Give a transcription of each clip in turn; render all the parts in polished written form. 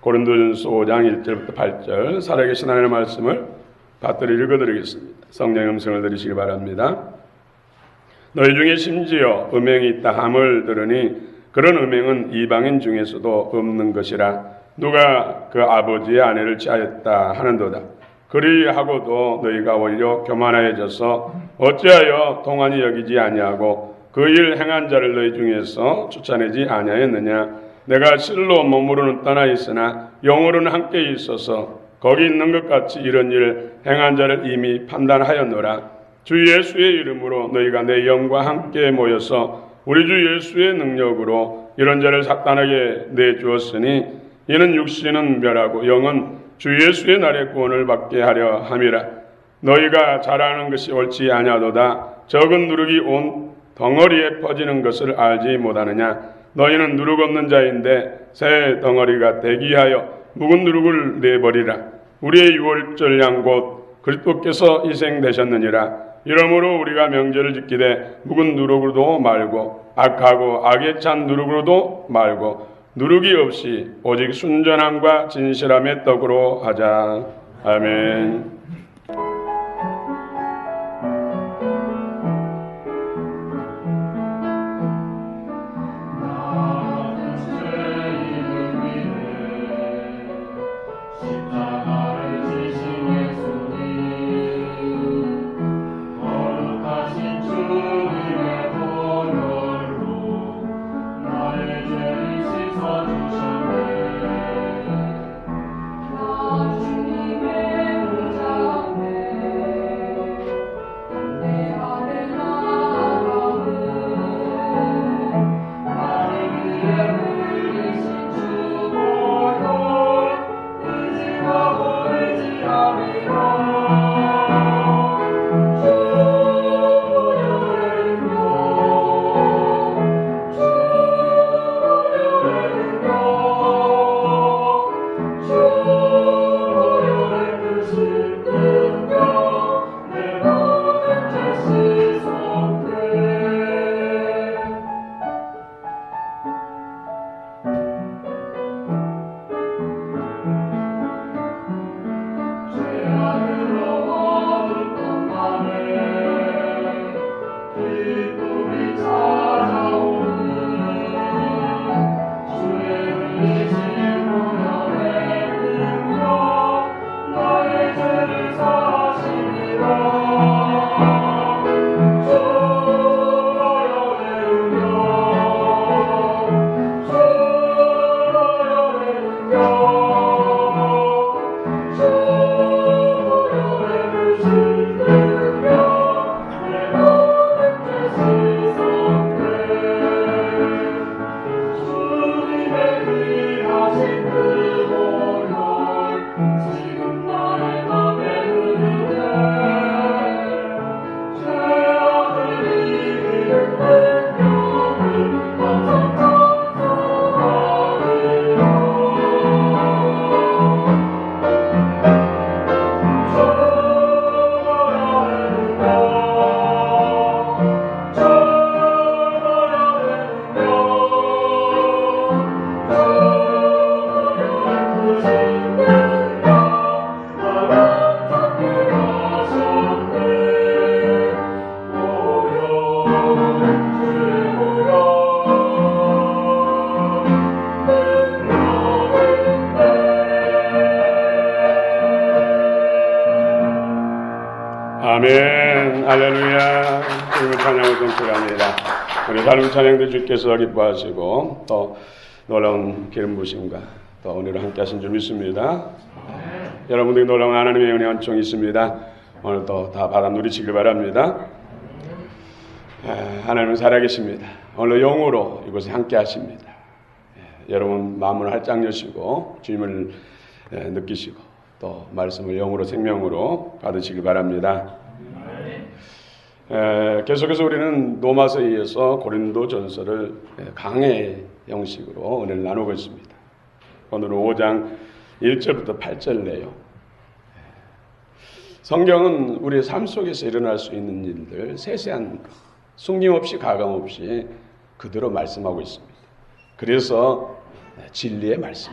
고린도전서 5장 1절부터 8절 살아계신 하나님의 말씀을 받들어 읽어드리겠습니다. 성령의 음성을 들으시기 바랍니다. 너희 중에 심지어 음행이 있다 함을 들으니 그런 음행은 이방인 중에서도 없는 것이라. 누가 그 아버지의 아내를 취하였다 하는도다. 그리하고도 너희가 오히려 교만하여져서 어찌하여 동안히 여기지 아니하고 그 일 행한 자를 너희 중에서 쫓아내지 아니하였느냐. 내가 실로 몸으로는 떠나 있으나 영으로는 함께 있어서 거기 있는 것 같이 이런 일 행한 자를 이미 판단하였노라. 주 예수의 이름으로 너희가 내 영과 함께 모여서 우리 주 예수의 능력으로 이런 자를 사탄에게 내주었으니 이는 육신은 멸하고 영은 주 예수의 날에 구원을 받게 하려 함이라. 너희가 잘하는 것이 옳지 아니하도다. 적은 누룩이 온 덩어리에 퍼지는 것을 알지 못하느냐. 너희는 누룩 없는 자인데 새 덩어리가 대기하여 묵은 누룩을 내버리라. 우리의 유월절 양 곧 그리스도께서 희생되셨느니라. 이러므로 우리가 명절을 지키되 묵은 누룩으로도 말고 악하고 악에 찬 누룩으로도 말고 누룩이 없이 오직 순전함과 진실함의 떡으로 하자. 아멘. 아멘. 할렐루야. 주님의 찬양을 전출합니다. 우리 삶의 찬양도 주께서 기뻐하시고 또 놀라운 기름 부심과 또 은혜로 함께 하신 줄 믿습니다. 여러분들이 놀라운 하나님의 은혜 은총이 있습니다. 오늘도 다 받아 누리시길 바랍니다. 하나님은 살아계십니다. 오늘 영으로 이곳에 함께 하십니다. 여러분 마음을 활짝 여시고 주님을 느끼시고 또 말씀을 영으로 생명으로 받으시길 바랍니다. 계속해서 우리는 로마서에 이어서 고린도전서를 강해 형식으로 은혜를 나누고 있습니다. 오늘은 5장 1절부터 8절 내용. 성경은 우리의 삶 속에서 일어날 수 있는 일들, 세세한 것, 숨김없이 가감없이 그대로 말씀하고 있습니다. 그래서 진리의 말씀,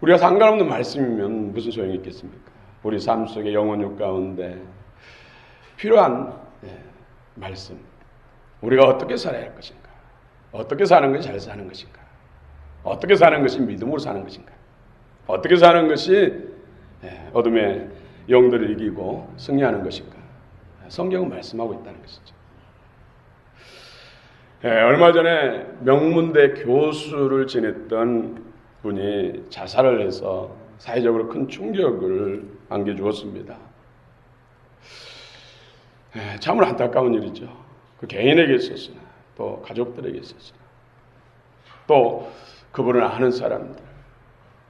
우리가 상관없는 말씀이면 무슨 소용이 있겠습니까? 우리 삶 속의 영혼육 가운데 필요한 말씀. 우리가 어떻게 살아야 할 것인가? 어떻게 사는 것이 잘 사는 것인가? 어떻게 사는 것이 믿음으로 사는 것인가? 어떻게 사는 것이 어둠의 영들을 이기고 승리하는 것인가? 성경은 말씀하고 있다는 것이죠. 얼마 전에 명문대 교수를 지냈던 분이 자살을 해서 사회적으로 큰 충격을 안겨주었습니다. 참으로 안타까운 일이죠. 그 개인에게 있었으나 또 가족들에게 있었으나 또 그분을 아는 사람들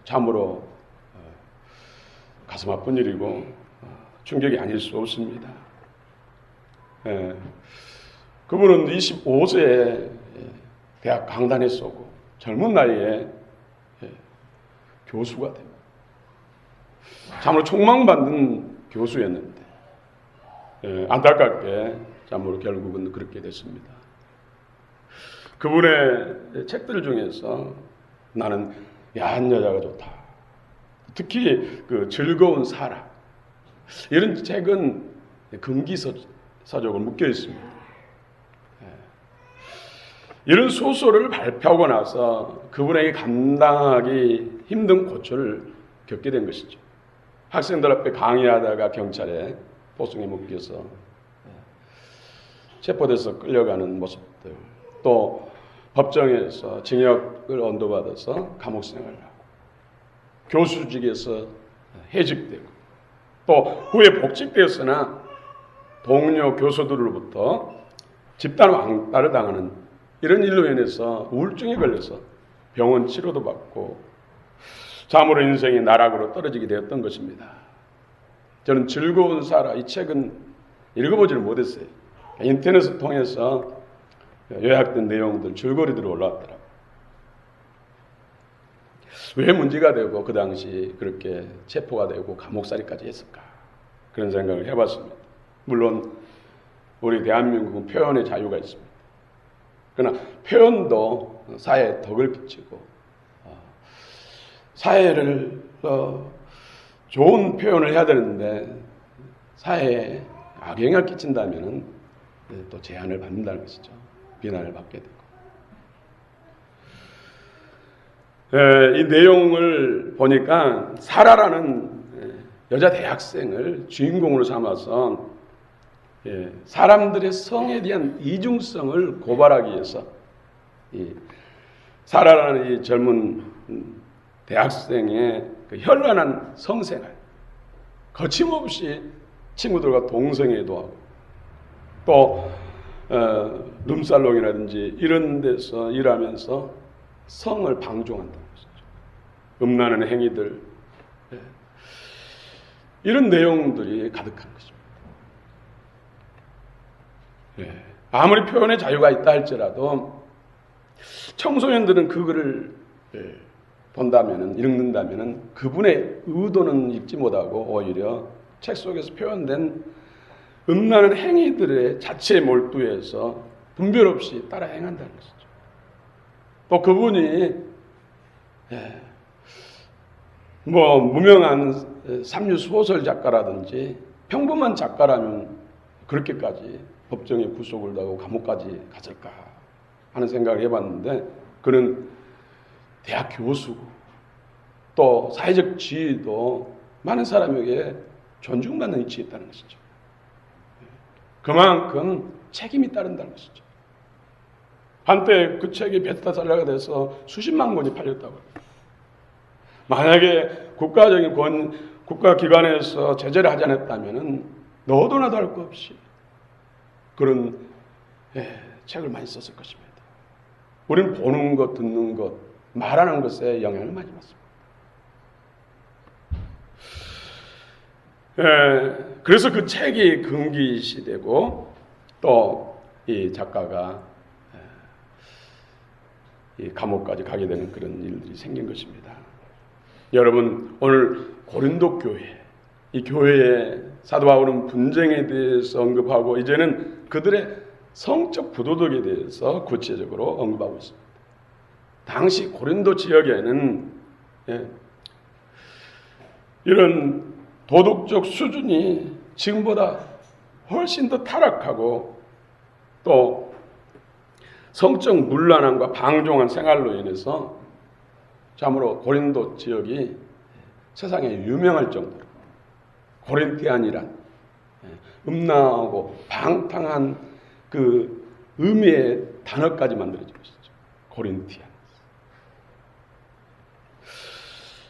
참으로 가슴 아픈 일이고 충격이 아닐 수 없습니다. 그분은 25세에 대학 강단에 서고 젊은 나이에 교수가 됩니다. 참으로 촉망받는 교수였는데 안타깝게 참으로 결국은 그렇게 됐습니다. 그분의 책들 중에서 나는 야한 여자가 좋다. 특히 그 즐거운 사랑 이런 책은 금기서적으로 묶여 있습니다. 이런 소설을 발표하고 나서 그분에게 감당하기 힘든 고초를 겪게 된 것이죠. 학생들 앞에 강의하다가 경찰에 포승에 묶여서 체포돼서 끌려가는 모습들, 또 법정에서 징역을 언도받아서 감옥 생활을 하고 교수직에서 해직되고 또 후에 복직되었으나 동료 교수들로부터 집단 왕따를 당하는 이런 일로 인해서 우울증에 걸려서 병원 치료도 받고 참으로 인생이 나락으로 떨어지게 되었던 것입니다. 저는 즐거운 사라 이 책은 읽어보지를 못했어요. 인터넷을 통해서 요약된 내용들 줄거리들이 올라왔더라고요. 왜 문제가 되고 그 당시 그렇게 체포가 되고 감옥살이까지 했을까? 그런 생각을 해봤습니다. 물론 우리 대한민국은 표현의 자유가 있습니다. 그러나 표현도 사회에 덕을 끼치고 사회를 좋은 표현을 해야 되는데 사회에 악영향을 끼친다면 또 제한을 받는다는 것이죠. 비난을 받게 되고 이 내용을 보니까 사라라는 여자 대학생을 주인공으로 삼아서 사람들의 성에 대한 이중성을 고발하기 위해서 사라라는 이 젊은 대학생의 그 현란한 성생활, 거침없이 친구들과 동성애도 하고 또 룸살롱이라든지 이런 데서 일하면서 성을 방종한다는 것이죠. 음란한 행위들 이런 내용들이 가득한 것입니다. 아무리 표현의 자유가 있다 할지라도 청소년들은 그 글을 본다면은 읽는다면은 그분의 의도는 읽지 못하고 오히려 책 속에서 표현된 음란한 행위들의 자체에 몰두해서 분별 없이 따라 행한다는 것이죠. 또 그분이 뭐 무명한 삼류 소설 작가라든지 평범한 작가라면 그렇게까지 법정에 구속을 하고 감옥까지 갔을까 하는 생각을 해봤는데 그는 대학 교수고 또 사회적 지위도 많은 사람에게 존중받는 위치에 있다는 것이죠. 그만큼 책임이 따른다는 것이죠. 한때 그 책이 베스트셀러가 돼서 수십만 권이 팔렸다고 합니다. 만약에 국가기관에서 제재를 하지 않았다면 너도 나도 할 것 없이 그런 책을 많이 썼을 것입니다. 우리는 보는 것, 듣는 것, 말하는 것에 영향을 많이 받습니다. 그래서 그 책이 금기시되고 또 이 작가가 이 감옥까지 가게 되는 그런 일들이 생긴 것입니다. 여러분 오늘 고린도 교회 이 교회의 사도 바울은 분쟁에 대해서 언급하고 이제는 그들의 성적 부도덕에 대해서 구체적으로 언급하고 있습니다. 당시 고린도 지역에는 이런 도덕적 수준이 지금보다 훨씬 더 타락하고 또 성적 문란함과 방종한 생활로 인해서 참으로 고린도 지역이 세상에 유명할 정도로 고린티안이란 음란하고 방탕한 그 의미의 단어까지 만들어진 것이죠. 고린티안.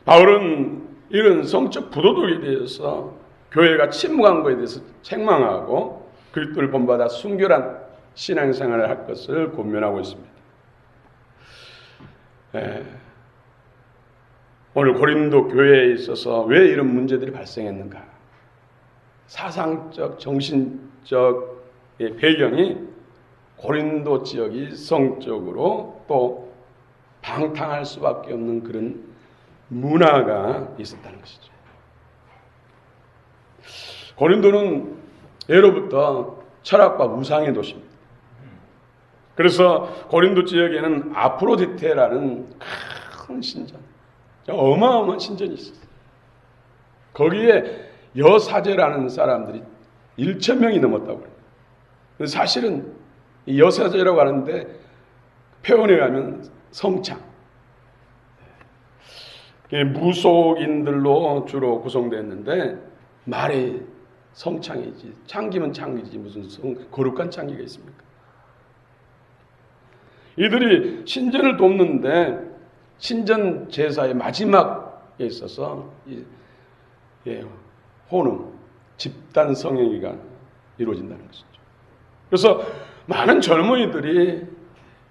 바울은 이런 성적 부도덕에 대해서 교회가 침묵한 것에 대해서 책망하고 그리스도를 본받아 순결한 신앙생활을 할 것을 권면하고 있습니다. 오늘 고린도 교회에 있어서 왜 이런 문제들이 발생했는가? 사상적, 정신적의 배경이 고린도 지역이 성적으로 또 방탕할 수밖에 없는 그런 문화가 있었다는 것이죠. 고린도는 예로부터 철학과 우상의 도시입니다. 그래서 고린도 지역에는 아프로디테라는 큰 신전, 어마어마한 신전이 있었어요. 거기에 여사제라는 사람들이 1,000명이 넘었다고 해요. 사실은 이 여사제라고 하는데 표현에 가면 성창, 무속인들로 주로 구성됐는데 말이 성창이지 창기면 창기지 무슨 거룩한 창기가 있습니까? 이들이 신전을 돕는데 신전 제사의 마지막에 있어서 혼음, 집단 성행위가 이루어진다는 것이죠. 그래서 많은 젊은이들이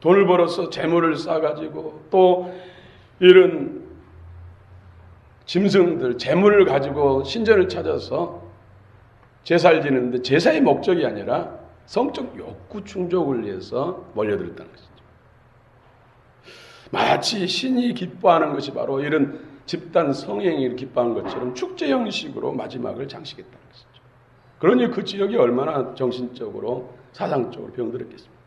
돈을 벌어서 재물을 쌓아가지고 또 이런 짐승들, 재물을 가지고 신전을 찾아서 제사를 지내는데 제사의 목적이 아니라 성적 욕구 충족을 위해서 몰려들었다는 것이죠. 마치 신이 기뻐하는 것이 바로 이런 집단 성행위를 기뻐하는 것처럼 축제 형식으로 마지막을 장식했다는 것이죠. 그러니 그 지역이 얼마나 정신적으로 사상적으로 병들었겠습니까?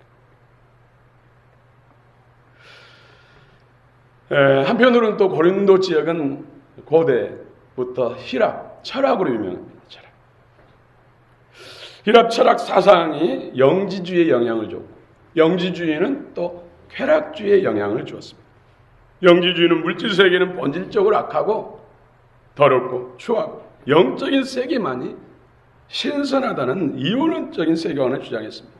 한편으로는 또 고린도 지역은 고대부터 휘랍, 철학으로 유명합니다. 철학. 휘랍 철학 사상이 영지주의에 영향을 줬고 영지주의는 또 쾌락주의에 영향을 주었습니다. 영지주의는 물질 세계는 본질적으로 악하고 더럽고 추하고 영적인 세계만이 신선하다는 이원론적인 세계관을 주장했습니다.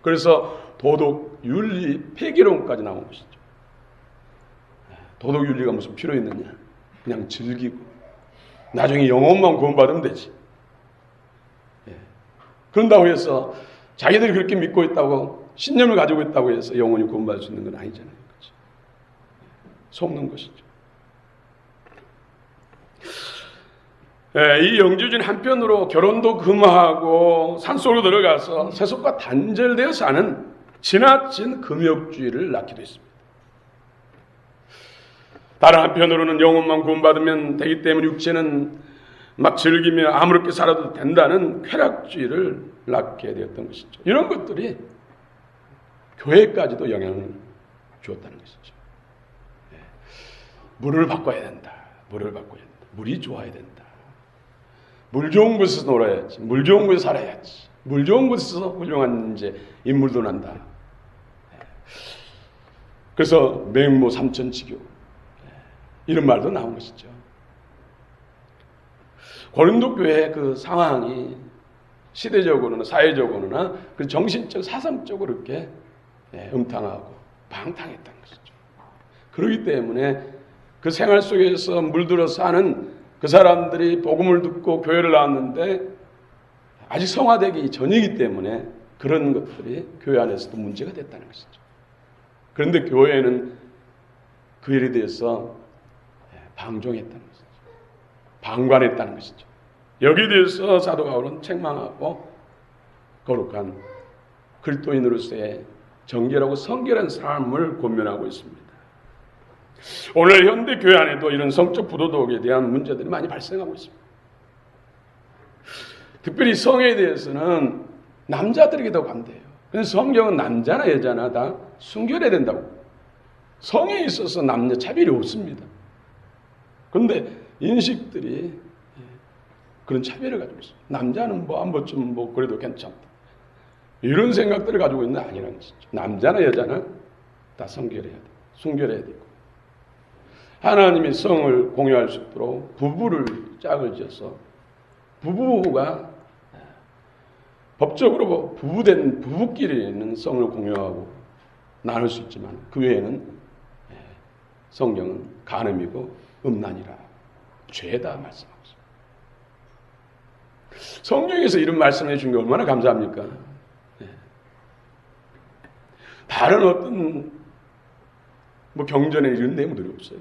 그래서 도덕, 윤리, 폐기론까지 나온 것이죠. 도덕, 윤리가 무슨 필요 있느냐? 그냥 즐기고 나중에 영혼만 구원받으면 되지. 그런다고 해서 자기들이 그렇게 믿고 있다고 신념을 가지고 있다고 해서 영혼이 구원받을 수 있는 건 아니잖아요. 그렇죠? 속는 것이죠. 이 영지주의는 한편으로 결혼도 금하고 산속으로 들어가서 세속과 단절되어 사는 지나친 금욕주의를 낳기도 했습니다. 다른 한편으로는 영혼만 구원받으면 되기 때문에 육체는 막 즐기며 아무렇게 살아도 된다는 쾌락주의를 낳게 되었던 것이죠. 이런 것들이 교회까지도 영향을 주었다는 것이죠. 물을 바꿔야 된다. 물을 바꿔야 된다. 물이 좋아야 된다. 물 좋은 곳에서 놀아야지. 물 좋은 곳에서 살아야지. 물 좋은 곳에서 훌륭한 이제 인물도 난다. 그래서 맹모 삼천지교 이런 말도 나온 것이죠. 고린도 교회의 그 상황이 시대적으로나 사회적으로나 그 정신적 사상적으로 이렇게 음탕하고 방탕했다는 것이죠. 그렇기 때문에 그 생활 속에서 물들어 사는 그 사람들이 복음을 듣고 교회를 나왔는데 아직 성화되기 전이기 때문에 그런 것들이 교회 안에서도 문제가 됐다는 것이죠. 그런데 교회는 그 일에 대해서 방종했다는 것이죠. 방관했다는 것이죠. 여기에 대해서 사도 바울은 책망하고 거룩한 그리스도인으로서의 정결하고 성결한 삶을 권면하고 있습니다. 오늘 현대 교회 안에도 이런 성적 부도덕에 대한 문제들이 많이 발생하고 있습니다. 특별히 성에 대해서는 남자들에게 더 관대해요. 그래서 성경은 남자나 여자나 다 순결해야 된다고. 성에 있어서 남녀 차별이 없습니다. 그런데 인식들이 그런 차별을 가지고 있어요. 남자는 뭐 한 번쯤 뭐 그래도 괜찮다. 이런 생각들을 가지고 있는 게 아니라는 것이죠. 남자나 여자나 다 성결해야 돼. 순결해야 되고. 하나님이 성을 공유할 수 있도록 부부를 짝을 지어서 부부가 법적으로 부부된 부부끼리는 성을 공유하고 나눌 수 있지만 그 외에는 성경은 간음이고 음란이라 죄다 말씀하고 있습니다. 성경에서 이런 말씀해 준 게 얼마나 감사합니까? 다른 어떤 뭐 경전에 이런 내용들이 없어요.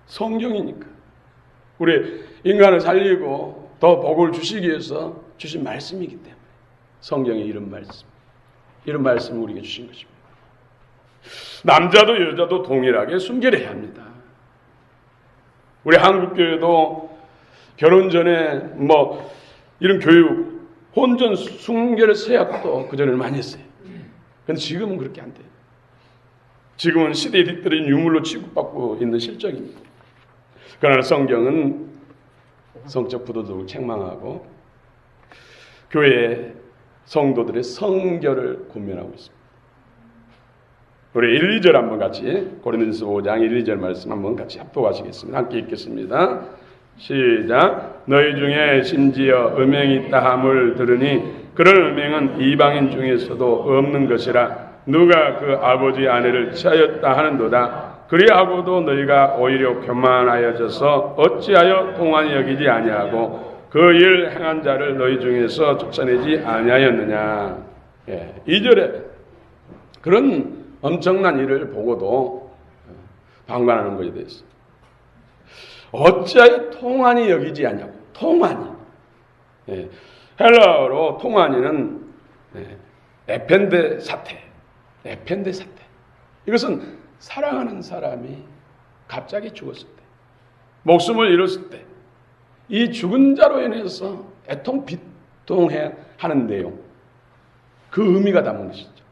성경이니까 우리 인간을 살리고 더 복을 주시기 위해서 주신 말씀이기 때문에 성경에 이런 말씀을 우리에게 주신 것입니다. 남자도 여자도 동일하게 순결해야 합니다. 우리 한국교회도 결혼 전에 뭐 이런 교육, 혼전 순결 서약도 그전에는 많이 했어요. 그런데 지금은 그렇게 안 돼요. 지금은 시대에 뒤떨어진 유물로 취급받고 있는 실정입니다. 그러나 성경은 성적 부도덕을 책망하고 교회 성도들의 성결을 권면하고 있습니다. 우리 1, 2절 한번 같이 고린도전서 5장 1, 2절 말씀 한번 같이 합독하시겠습니다. 함께 읽겠습니다. 시작. 너희 중에 심지어 음행이 있다 함을 들으니 그런 음행은 이방인 중에서도 없는 것이라 누가 그 아버지 아내를 취하였다 하는도다. 그리하고도 너희가 오히려 교만하여져서 어찌하여 통한이 여기지 아니하고 그 일 행한 자를 너희 중에서 쫓아내지 아니하였느냐. 2절에 그런 엄청난 일을 보고도 방관하는 것에 대해서 어찌하여 통한이 여기지 아니하고. 통한이 헬라어로 통한이는 에펜데 사태. 이것은 사랑하는 사람이 갑자기 죽었을 때, 목숨을 잃었을 때, 이 죽은 자로 인해서 애통비통해 하는 내용, 그 의미가 담은 것이죠.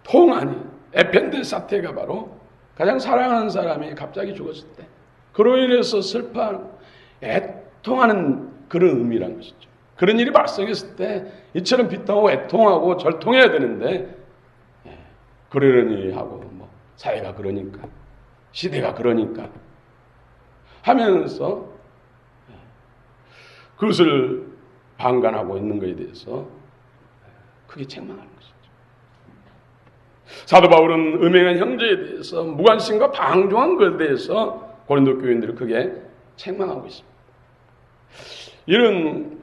통한이, 에펜데 사태가 바로 가장 사랑하는 사람이 갑자기 죽었을 때, 그로 인해서 슬퍼하고 애통하는 그런 의미란 것이죠. 그런 일이 발생했을 때 이처럼 비통하고 애통하고 절통해야 되는데 그러려니 하고 뭐 사회가 그러니까 시대가 그러니까 하면서 그것을 방관하고 있는 것에 대해서 크게 책망하는 것이죠. 사도 바울은 음행한 형제에 대해서 무관심과 방종한 것에 대해서 고린도 교인들을 크게 책망하고 있습니다. 이런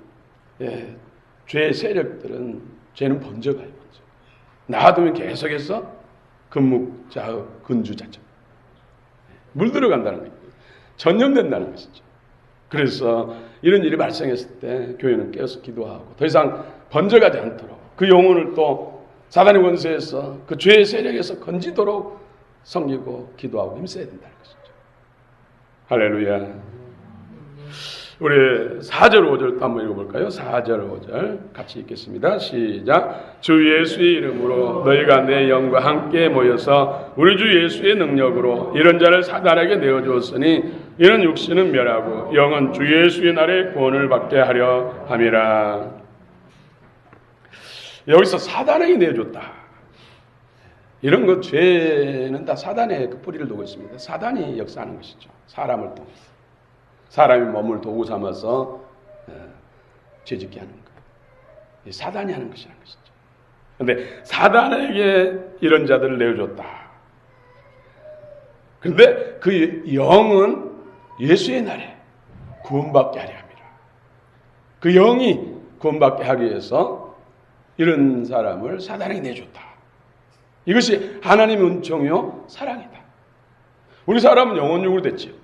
죄의 세력들은 죄는 번져가요. 놔두면 계속해서 근묵자의 근주자죠. 물들어간다는 거예요. 전염된다는 것이죠. 그래서 이런 일이 발생했을 때 교회는 깨어서 기도하고 더 이상 번져가지 않도록 그 영혼을 또 사단의 권세에서 그 죄의 세력에서 건지도록 섬기고 기도하고 힘써야 된다는 것이죠. 할렐루야. 우리 4절 5절도 한번 읽어볼까요? 4절 5절 같이 읽겠습니다. 시작. 주 예수의 이름으로 너희가 내 영과 함께 모여서 우리 주 예수의 능력으로 이런 자를 사단에게 내어주었으니 이는 육신은 멸하고 영은 주 예수의 날에 구원을 받게 하려 함이라. 여기서 사단에게 내어줬다. 이런 것 죄는 다 사단의 그 뿌리를 두고 있습니다. 사단이 역사하는 것이죠. 사람을 통해서. 사람이 몸을 도구 삼아서 죄짓게 하는 것. 사단이 하는 것이라는 것이죠. 그런데 사단에게 이런 자들을 내어줬다. 그런데 그 영은 예수의 날에 구원받게 하려 합니다. 그 영이 구원받게 하기 위해서 이런 사람을 사단에게 내줬다. 이것이 하나님의 은총이요 사랑이다. 우리 사람은 영혼육으로 됐지요.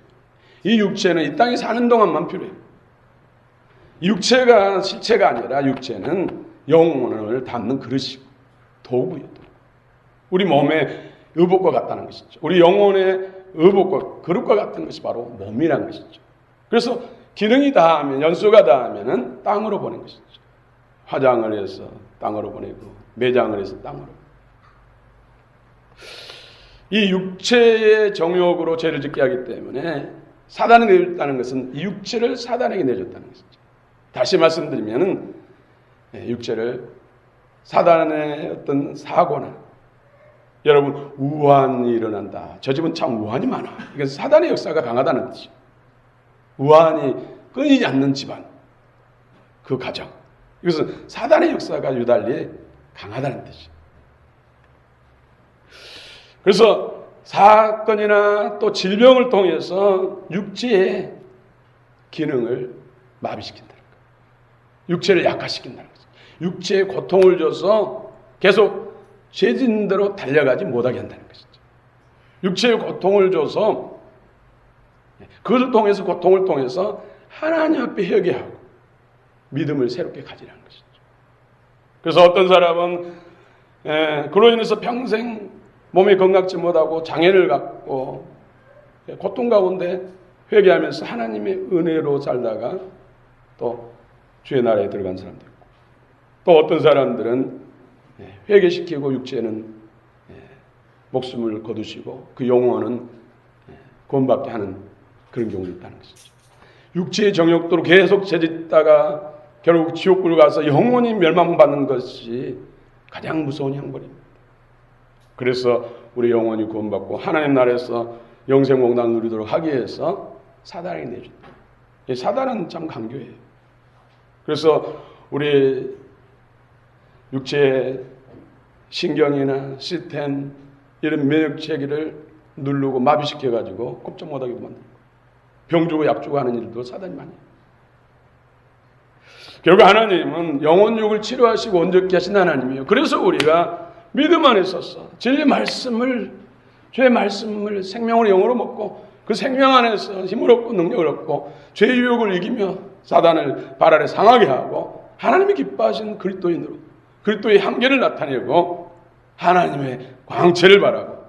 이 육체는 이 땅에 사는 동안만 필요해요. 육체가 실체가 아니라 육체는 영혼을 담는 그릇이고 도구예요. 우리 몸의 의복과 같다는 것이죠. 우리 영혼의 의복과 그릇과 같은 것이 바로 몸이라는 것이죠. 그래서 기능이 다하면 연수가 다하면은 땅으로 보낸 것이죠. 화장을 해서 땅으로 보내고 매장을 해서 땅으로. 이 육체의 정욕으로 죄를 짓게 하기 때문에 사단이 내줬다는 것은 육체를 사단에게 내줬다는 것이죠. 다시 말씀드리면은 육체를 사단의 어떤 사고나 여러분 우환이 일어난다. 저 집은 참 우환이 많아. 이건 사단의 역사가 강하다는 뜻이죠. 우환이 끊이지 않는 집안, 그 가정. 이것은 사단의 역사가 유달리 강하다는 뜻이죠. 그래서 사건이나 또 질병을 통해서 육체의 기능을 마비시킨다는 거예요. 육체를 약화시킨다는 거죠. 육체에 고통을 줘서 계속 죄진 대로 달려가지 못하게 한다는 것이죠. 육체에 고통을 줘서 그것을 통해서 고통을 통해서 하나님 앞에 회개하고 믿음을 새롭게 가지라는 것이죠. 그래서 어떤 사람은 그로 인해서 평생 몸이 건강치 못하고 장애를 갖고 고통 가운데 회개하면서 하나님의 은혜로 살다가 또 주의 나라에 들어간 사람도 있고, 또 어떤 사람들은 회개시키고 육체는 목숨을 거두시고 그 영혼은 구원받게 하는 그런 경우도 있다는 것이죠. 육체의 정욕도로 계속 죄짓다가 결국 지옥불 가서 영원히 멸망받는 것이 가장 무서운 형벌입니다. 그래서 우리 영혼이 구원받고 하나님 나라에서 영생공단 누리도록 하기 위해서 사단에게 내준다. 사단은 참 강교해요. 그래서 우리 육체의 신경이나 시스템 이런 면역체계를 누르고 마비시켜가지고 꼼짝 못하게 만들고 병 주고 약 주고 하는 일도 사단이 많이 해요. 결국 하나님은 영혼육을 치료하시고 온전케 하신 하나님이에요. 그래서 우리가 믿음 안에 서서 진리 말씀을, 죄의 말씀을 생명으로 영으로 먹고 그 생명 안에서 힘을 얻고 능력을 얻고 죄의 유혹을 이기며 사단을 발 아래 상하게 하고 하나님이 기뻐하시는 그리스도인으로 그리스도의 한계를 나타내고 하나님의 광채를 바라고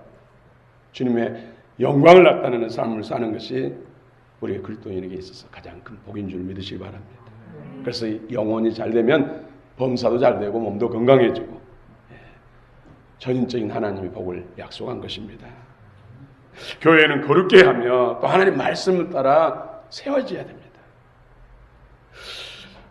주님의 영광을 나타내는 삶을 사는 것이 우리 그리스도인에게 있어서 가장 큰 복인 줄 믿으시기 바랍니다. 그래서 영혼이 잘 되면 범사도 잘 되고 몸도 건강해지고 전인적인 하나님의 복을 약속한 것입니다. 교회는 거룩게 하며 또 하나님 말씀을 따라 세워져야 됩니다.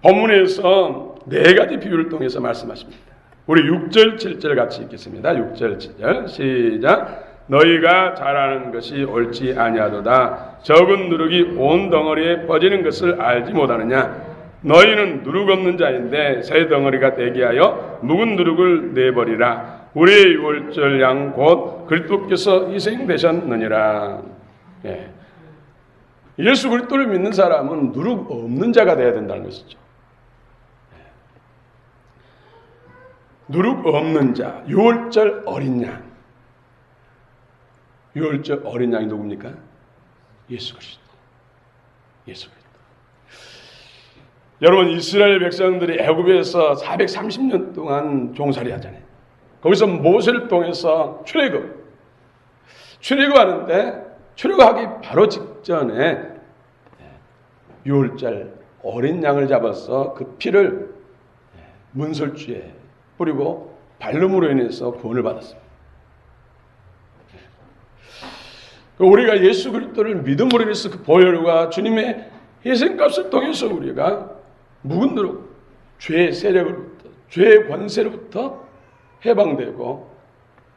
본문에서 네 가지 비유를 통해서 말씀하십니다. 우리 6절 7절 같이 읽겠습니다. 6절 7절 시작. 너희가 잘하는 것이 옳지 아니하도다. 적은 누룩이 온 덩어리에 퍼지는 것을 알지 못하느냐. 너희는 누룩 없는 자인데 새 덩어리가 되게 하여 묵은 누룩을 내버리라. 우리의 유월절 양 곧 그리스도께서 희생되셨느니라. 예수 그리스도를 믿는 사람은 누룩 없는 자가 되어야 된다는 것이죠. 누룩 없는 자, 유월절 어린 양. 유월절 어린 양이 누굽니까? 예수 그리스도. 예수 그리스도. 여러분, 이스라엘 백성들이 애굽에서 430년 동안 종살이 하잖아요. 거기서 모세를 통해서 출애굽하는데 출애굽하기 바로 직전에 유월절 어린 양을 잡아서 그 피를 문설주에 뿌리고 발름으로 인해서 구원을 받았습니다. 우리가 예수 그리스도를 믿음으로 인해서 그 보혈과 주님의 희생값을 통해서 우리가 묵은 누룩, 죄의 세력으로부터, 죄의 권세로부터 해방되고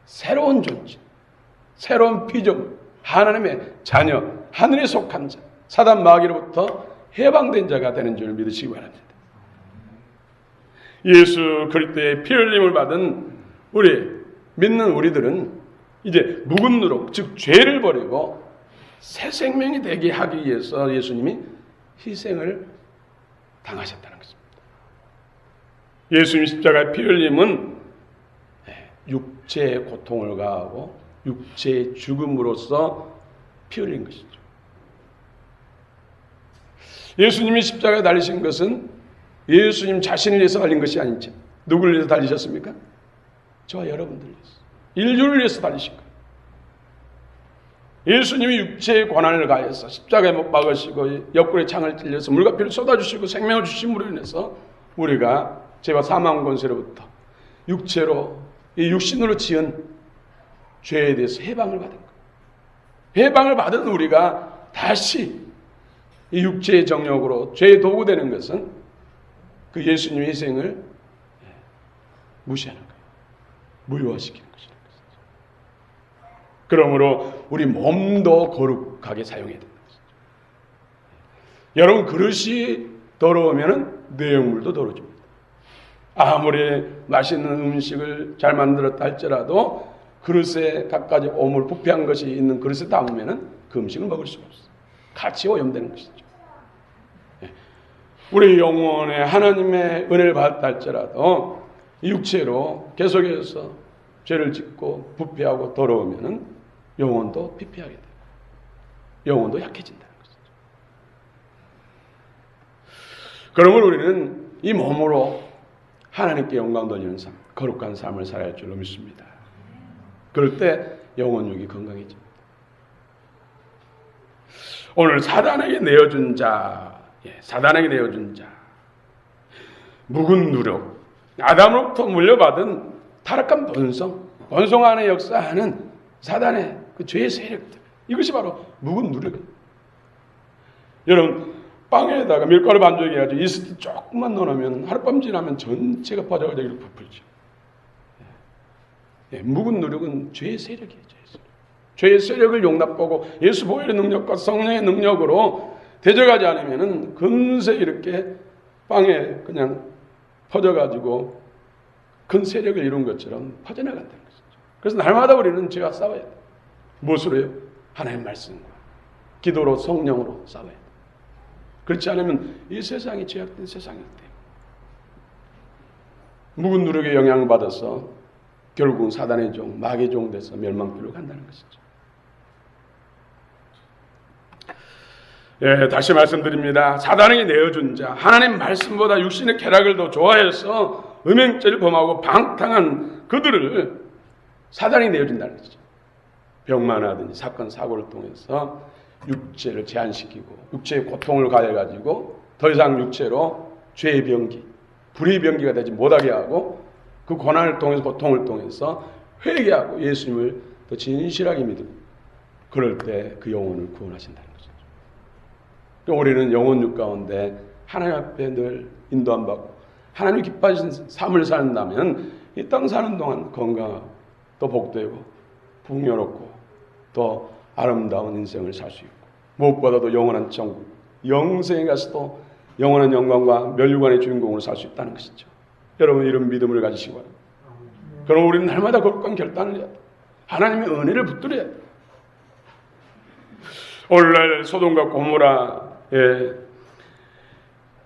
새로운 존재, 새로운 피조물, 하나님의 자녀, 하늘에 속한 자, 사단 마귀로부터 해방된 자가 되는 줄 믿으시기 바랍니다. 예수 그리스도의 피 흘림을 받은 믿는 우리들은 이제 묵은 누룩, 즉 죄를 버리고 새 생명이 되게 하기 위해서 예수님이 희생을 당하셨다는 것입니다. 예수님 십자가의 피 흘림은 육체의 고통을 가하고 육체의 죽음으로써 피 흘린 것이죠. 예수님이 십자가에 달리신 것은 예수님 자신을 위해서 달린 것이 아니죠. 누구를 위해서 달리셨습니까? 저와 여러분들을 위해서. 인류를 위해서 달리신 거예요. 예수님이 육체의 고난을 가해서 십자가에 못 박으시고 옆구리에 창을 찔려서 물과 피를 쏟아주시고 생명을 주심으로 인해서 우리가 죄와 사망 권세로부터 육체로 이 육신으로 지은 죄에 대해서 해방을 받은 거예요. 해방을 받은 우리가 다시 이 육체의 정욕으로 죄의 도구 되는 것은 그 예수님의 희생을 무시하는 거예요. 무효화시키는 것이라는 것이죠. 그러므로 우리 몸도 거룩하게 사용해야 된다. 여러분 그릇이 더러우면 내용물도 더러워집니다. 아무리 맛있는 음식을 잘 만들었다 할지라도 그릇에 갖가지 오물 부패한 것이 있는 그릇에 담으면 그 음식을 먹을 수가 없어요. 같이 오염되는 것이죠. 우리 영혼에 하나님의 은혜를 받았다 할지라도 육체로 계속해서 죄를 짓고 부패하고 더러우면 영혼도 피폐하게 돼요. 영혼도 약해진다는 것이죠. 그러므로 우리는 이 몸으로 하나님께 영광 돌리는 삶, 거룩한 삶을 살아야 할 줄로 믿습니다. 그럴 때 영혼육이 건강해집니다. 오늘 사단에게 내어준 자, 사단에게 내어준 자, 묵은 누력, 아담으로부터 물려받은 타락한 본성 안에 역사하는 사단의 그 죄의 세력들, 이것이 바로 묵은 누력이에요. 여러분 빵에다가 밀가루 반죽해가지고 이스트 조금만 넣어놓으면 하룻밤 지나면 전체가 퍼져가지고 이렇게 부풀죠. 묵은 누력은 죄의 세력이에요. 죄의 세력을 용납하고 예수 보혈의 능력과 성령의 능력으로 대적하지 않으면 금세 이렇게 빵에 그냥 퍼져가지고 큰 세력을 이룬 것처럼 퍼져나간다는 것이죠. 그래서 날마다 우리는 죄와 싸워야 돼요. 무엇으로요? 하나님의 말씀과 기도로 성령으로 싸워야 돼요. 그렇지 않으면 이 세상이 죄악된 세상일 때 묵은 누력에 영향을 받아서 결국은 사단의 종, 마귀의 종 돼서 멸망길로 간다는 것이죠. 다시 말씀드립니다. 사단에게 내어준 자, 하나님 말씀보다 육신의 쾌락을 더 좋아해서 음행죄를 범하고 방탕한 그들을 사단이 내어준다는 것이죠. 병만 하든지 사건 사고를 통해서 육체를 제한시키고 육체의 고통을 가해가지고 더 이상 육체로 죄의 병기, 불의 병기가 되지 못하게 하고 그 고난을 통해서 고통을 통해서 회개하고 예수님을 더 진실하게 믿고 그럴 때 그 영혼을 구원하신다는 거죠. 우리는 영혼육 가운데 하나님 앞에 늘 인도함 받고 하나님이 기뻐하신 삶을 산다면 이 땅 사는 동안 건강하고 또 복되고 풍요롭고 또 아름다운 인생을 살 수 있고 무엇보다도 영원한 천국, 영생에 가서도 영원한 영광과 멸류관의 주인공으로 살 수 있다는 것이죠. 여러분 이런 믿음을 가지시기 바랍니다. 그럼 우리는 날마다 거룩한 결단을 해야 돼. 하나님의 은혜를 붙들어야 돼. 오늘날 소돔과 고모라에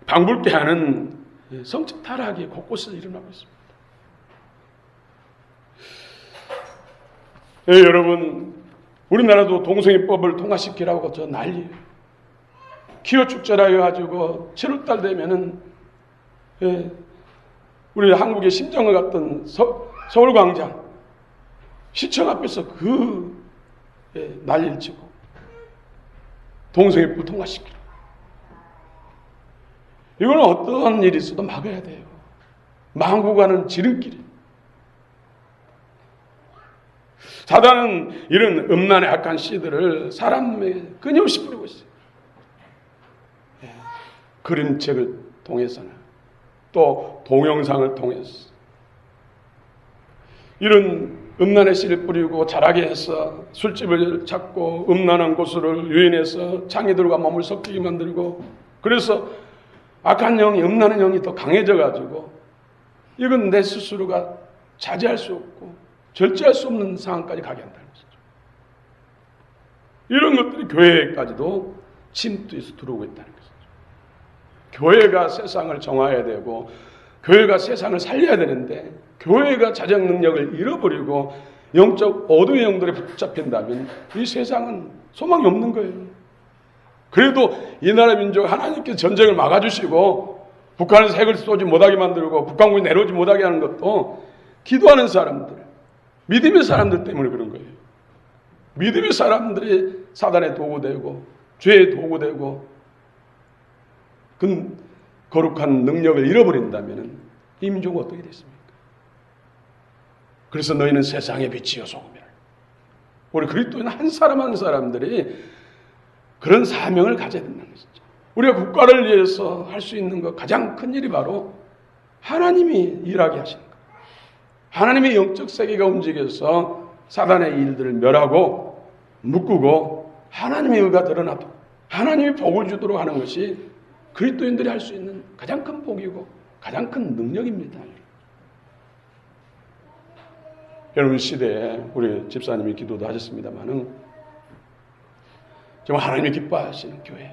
방불케 하는 성적 타락이 곳곳에서 일어나고 있습니다. 여러분 우리나라도 동성애법을 통과시키라고 저 난리예요. 기호 축제라 해가지고 7월달 되면은 우리 한국의 심정을 갖던 서울광장 시청 앞에서 난리를 치고 동성애법을 통과시키라. 이거는 어떤 일이 있어도 막아야 돼요. 망고 가는 지름길이. 사단은 이런 음란의 악한 씨들을 사람에게 끊임없이 뿌리고 있어요. 그림책을 통해서나 또 동영상을 통해서 이런 음란의 씨를 뿌리고 자라게 해서 술집을 찾고 음란한 곳으로 유인해서 창이들과 몸을 섞이게 만들고 그래서 악한 영이 음란한 영이 더 강해져가지고 이건 내 스스로가 자제할 수 없고 절제할 수 없는 상황까지 가게 한다는 것이죠. 이런 것들이 교회까지도 침투해서 들어오고 있다는 것이죠. 교회가 세상을 정화해야 되고 교회가 세상을 살려야 되는데 교회가 자정 능력을 잃어버리고 영적 어두운 영들에 붙잡힌다면 이 세상은 소망이 없는 거예요. 그래도 이 나라 민족 하나님께서 전쟁을 막아주시고 북한에서 핵을 쏘지 못하게 만들고 북한군이 내려오지 못하게 하는 것도 기도하는 사람들, 믿음의 사람들 때문에 그런 거예요. 믿음의 사람들이 사단의 도구되고 죄의 도구되고 그 거룩한 능력을 잃어버린다면 이 민족은 어떻게 됐습니까? 그래서 너희는 세상의 빛이요 소금이라. 우리 그리스도인 한 사람 한 사람들이 그런 사명을 가져야 된다는 것이죠. 우리가 국가를 위해서 할 수 있는 것 가장 큰 일이 바로 하나님이 일하게 하시는 것. 하나님의 영적 세계가 움직여서 사단의 일들을 멸하고 묶고 하나님의 의가 드러나도록 하나님이 복을 주도록 하는 것이 그리스도인들이 할 수 있는 가장 큰 복이고 가장 큰 능력입니다. 여러분 시대에 우리 집사님이 기도도 하셨습니다만은 정말 하나님이 기뻐하시는 교회,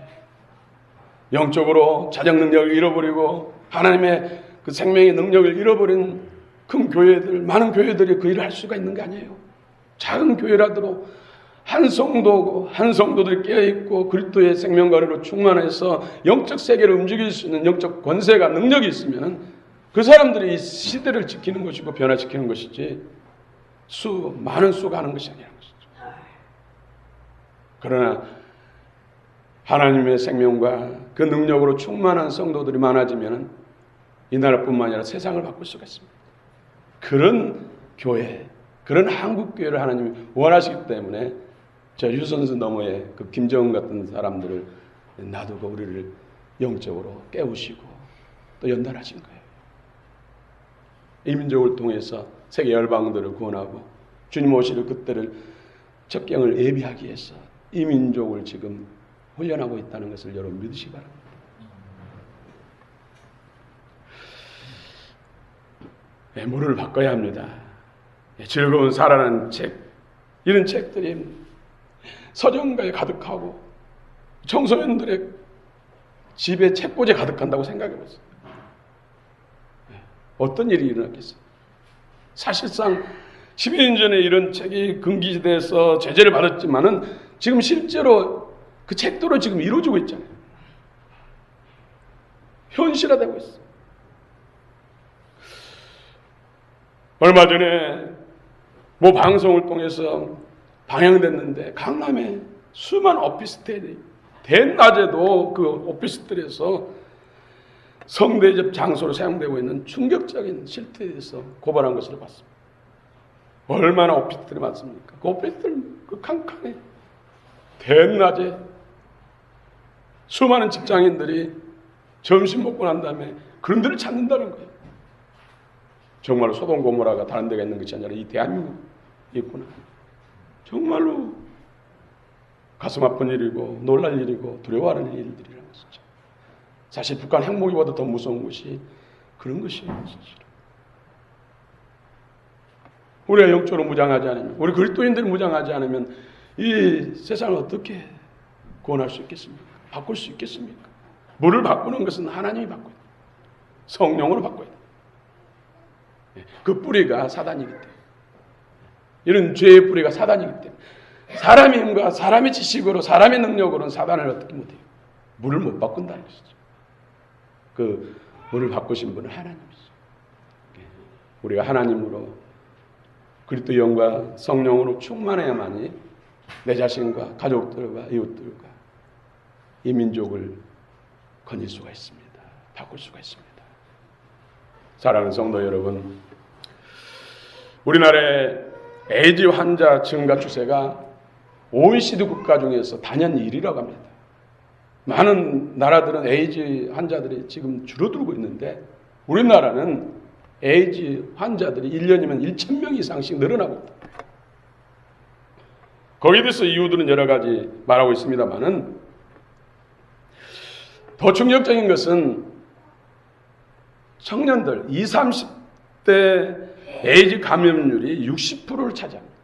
영적으로 자정 능력을 잃어버리고 하나님의 그 생명의 능력을 잃어버린 큰 교회들, 많은 교회들이 그 일을 할 수가 있는 게 아니에요. 작은 교회라도 한 성도들이 깨어있고 그리스도의 생명가루로 충만해서 영적 세계를 움직일 수 있는 영적 권세가 능력이 있으면 그 사람들이 이 시대를 지키는 것이고 변화시키는 것이지 많은 수가 하는 것이 아니라는 것이죠. 그러나 하나님의 생명과 그 능력으로 충만한 성도들이 많아지면 이 나라뿐만 아니라 세상을 바꿀 수가 있습니다. 그런 교회, 그런 한국교회를 하나님이 원하시기 때문에 저 유선수 너머에 그 김정은 같은 사람들을 놔두고 우리를 영적으로 깨우시고 또 연단하신 거예요. 이 민족을 통해서 세계 열방들을 구원하고 주님 오실 그때를 적경을 예비하기 위해서 이 민족을 지금 훈련하고 있다는 것을 여러분 믿으시기 바랍니다. 물을 바꿔야 합니다. 즐거운 살아난 책, 이런 책들이 서점가에 가득하고 청소년들의 집에 책꽂이에 가득한다고 생각해 보세요. 어떤 일이 일어났겠어요? 사실상 10년 전에 이런 책이 금기돼서 제재를 받았지만은 지금 실제로 그 책도로 지금 이루어지고 있잖아요. 현실화되고 있어요. 얼마 전에 뭐 방송을 통해서 방영됐는데 강남에 수많은 오피스텔이 대낮에도 그 오피스텔에서 성대접 장소로 사용되고 있는 충격적인 실태에 대해서 고발한 것을 봤습니다. 얼마나 오피스텔이 많습니까? 그 오피스텔 그 칸칸에 대낮에 수많은 직장인들이 점심 먹고 난 다음에 그런 데를 찾는다는 거예요. 정말로 소돔 고모라가 다른 데가 있는 것이 아니라 이 대한민국이 있구나. 정말로 가슴 아픈 일이고 놀랄 일이고 두려워하는 일들이라는 것이죠. 사실 북한 핵무기보다 더 무서운 것이 그런 것이에요. 우리가 영적으로 무장하지 않으면, 우리 그리스도인들이 무장하지 않으면 이 세상을 어떻게 구원할 수 있겠습니까? 바꿀 수 있겠습니까? 물을 바꾸는 것은 하나님이 바꿔야 돼요. 성령으로 바꿔야 돼요. 그 뿌리가 사단이기 때문에, 이런 죄의 뿌리가 사단이기 때문에 사람의 힘과 사람의 지식으로 사람의 능력으로는 사단을 어떻게 못해요? 물을 못 바꾼다는 것이죠. 그 물을 바꾸신 분은 하나님이죠. 우리가 하나님으로 그리스도 영과 성령으로 충만해야만이 내 자신과 가족들과 이웃들과 이 민족을 건질 수가 있습니다. 바꿀 수가 있습니다. 사랑하는 성도 여러분, 우리나라의 에이즈 환자 증가 추세가 OECD 국가 중에서 단연 1위라고 합니다. 많은 나라들은 에이즈 환자들이 지금 줄어들고 있는데 우리나라는 에이즈 환자들이 1년이면 1,000명 이상씩 늘어나고 있다. 거기에 대해서 이유들은 여러 가지 말하고 있습니다만은 더 충격적인 것은 청년들 20, 30대 에이즈 감염률이 60%를 차지합니다.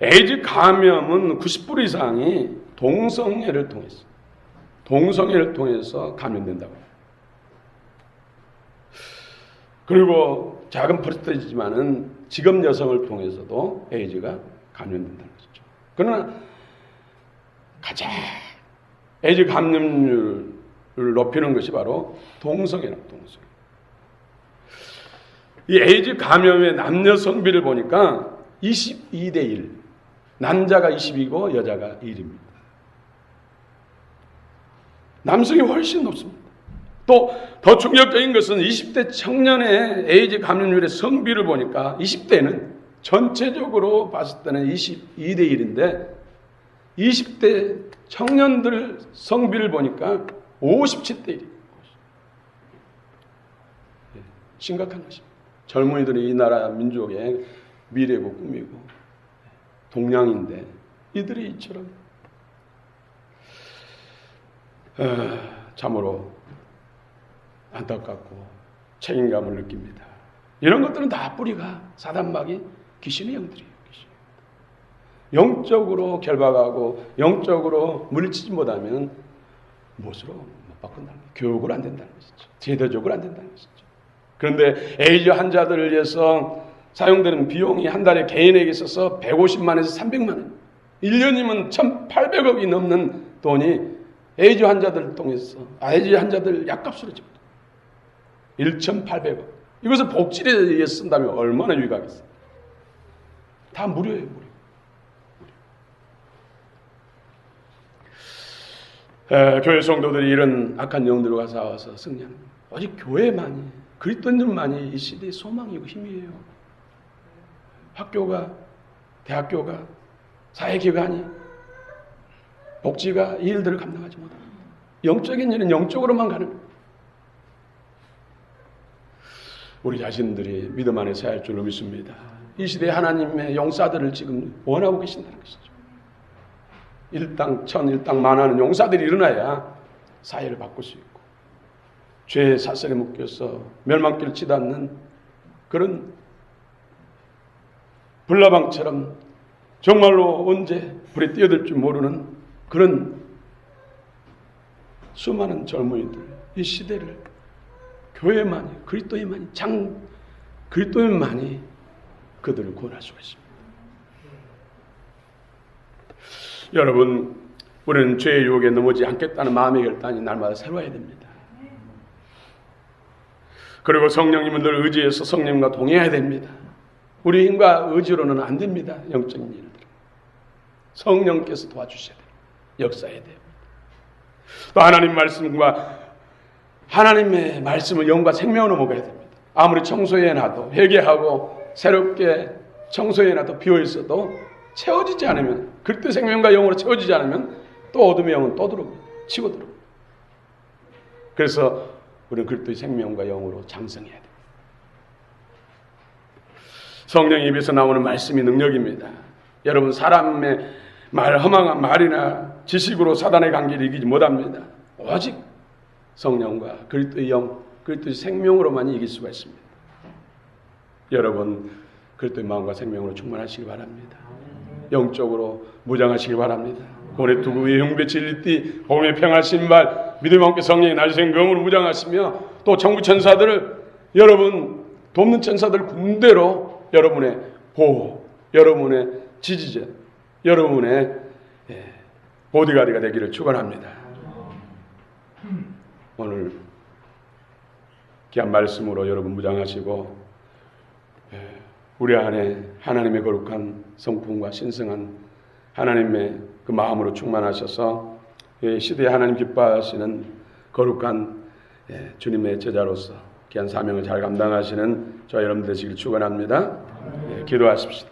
에이즈 감염은 90% 이상이 동성애를 통해서 감염된다고 해요. 그리고 작은 퍼센테이지만은 직업 여성을 통해서도 에이즈가 감염된다는 것이죠. 그러나 가장 에이즈 감염률을 높이는 것이 바로 동성애라고. 이 에이즈 감염의 남녀 성비를 보니까 22대 1. 남자가 20이고 여자가 1입니다. 남성이 훨씬 높습니다. 또 더 충격적인 것은 20대 청년의 에이즈 감염률의 성비를 보니까 20대는 전체적으로 봤을 때는 22대 1인데 20대 청년들 성비를 보니까 57대 1. 심각한 것입니다. 젊은이들이 이 나라 민족의 미래고 꿈이고 동량인데 이들이 이처럼 참으로 안타깝고 책임감을 느낍니다. 이런 것들은 다 뿌리가 사단마귀 귀신의 영들이에요. 영적으로 결박하고 영적으로 물리치지 못하면 무엇으로 못 바꾼다는 거예요. 교육을 안 된다는 것이죠. 제도적으로 안 된다는 것이죠. 그런데 에이즈 환자들을 위해서 사용되는 비용이 한 달에 개인에게 있어서 150만에서 300만 원, 1년이면 1,800억이 넘는 돈이 에이즈 환자들을 통해서 에이즈 환자들 약값으로 줍니다. 1,800억. 이것을 복지에 위해 쓴다면 얼마나 유익하겠어요. 다 무료예요. 무료. 교회 성도들이 이런 악한 영들과 싸워서 승리하는 거예요. 오직 교회만이, 그리스도인들만이 이 시대의 소망이고 힘이에요. 학교가, 대학교가, 사회기관이, 복지가 이 일들을 감당하지 못합니다. 영적인 일은 영적으로만 가는 거예요. 우리 자신들이 믿음 안에 서야 할 줄로 믿습니다. 이 시대에 하나님의 용사들을 지금 원하고 계신다는 것이죠. 일당 천, 일당 만하는 용사들이 일어나야 사회를 바꿀 수 있고 죄의 사슬에 묶여서 멸망길을 치닫는 그런 불나방처럼 정말로 언제 불에 뛰어들 줄 모르는 그런 수많은 젊은이들, 이 시대를 교회만이, 그리스도인만이 그들을 구원할 수가 있습니다. 여러분, 우리는 죄의 유혹에 넘어지지 않겠다는 마음의 결단이 날마다 새로워야 됩니다. 그리고 성령님을 늘 의지해서 성령님과 동행해야 됩니다. 우리 힘과 의지로는 안 됩니다. 영적인 일들. 성령께서 도와주셔야 돼요. 역사해야 돼요. 또 하나님 말씀과 하나님의 말씀을 영과 생명으로 먹어야 됩니다. 아무리 청소해놔도 회개하고 새롭게 청소해놔도 비어있어도 채워지지 않으면, 그리스도 생명과 영으로 채워지지 않으면 또 어둠의 영은 또 들어옵니다. 치고 들어옵니다. 그래서 우리는 그리스도의 생명과 영으로 장성해야 됩니다. 성령 입에서 나오는 말씀이 능력입니다. 여러분, 사람의 험한 말이나 지식으로 사단의 관계를 이기지 못합니다. 오직 성령과 그리스도의 영, 그리스도의 생명으로만 이길 수가 있습니다. 여러분, 그리스도의 마음과 생명으로 충만하시기 바랍니다. 영적으로 무장하시기 바랍니다. 고뇌 투구의 흉배 진리띠 복음의 평화 신발 믿음과 함께 성령의 날쌘 검으로 무장하시며 또 천국 천사들을 여러분 돕는 천사들 군대로 여러분의 보호, 여러분의 지지자, 여러분의 보디가드가 되기를 축원합니다. 오늘 귀한 말씀으로 여러분 무장하시고 우리 안에 하나님의 거룩한 성품과 신성한 하나님의 그 마음으로 충만하셔서 시대에 하나님 기뻐하시는 거룩한 주님의 제자로서 귀한 사명을 잘 감당하시는 저와 여러분 되시길 축원합니다. 기도하십시다.